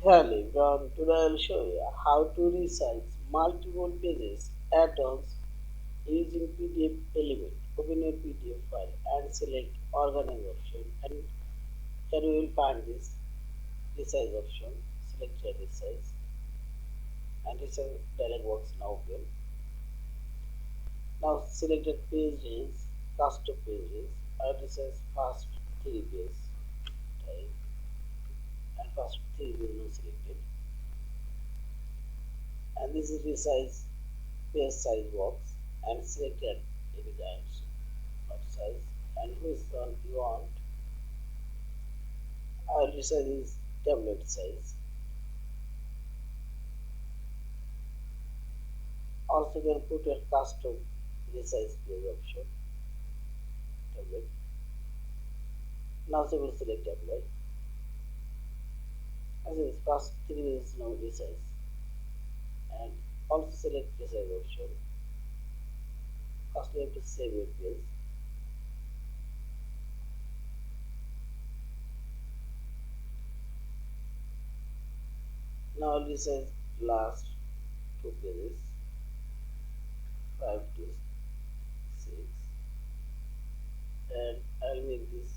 Hello everyone, today I will show you how to resize multiple pages add-ons using PDF element. Open your PDF file and select organize option, and here you will find this resize option. Select your resize and resize dialog box now open. Now select the page range, custom page range and resize first 3 pages type and first 3 pages now selected, and this is resize page size box and select any dimension of size and which one you want. I will resize is tablet size. Also you can put a custom resize page option tablet. Now we will select apply. As this first 3 pages now resize and also select resize option. First we have to save your page. Now I will resize last 2 pages, 5 to 6, and I will make this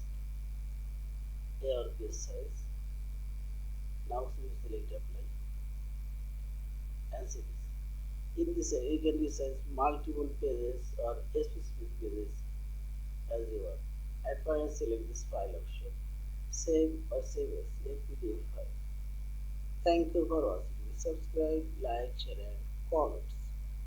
page size. Now we select apply and see this. In this you can resize multiple pages or specific pages as you want. And finally select this file option. Save or save as a PDF file. Thank you for watching. Subscribe, like, share and comment.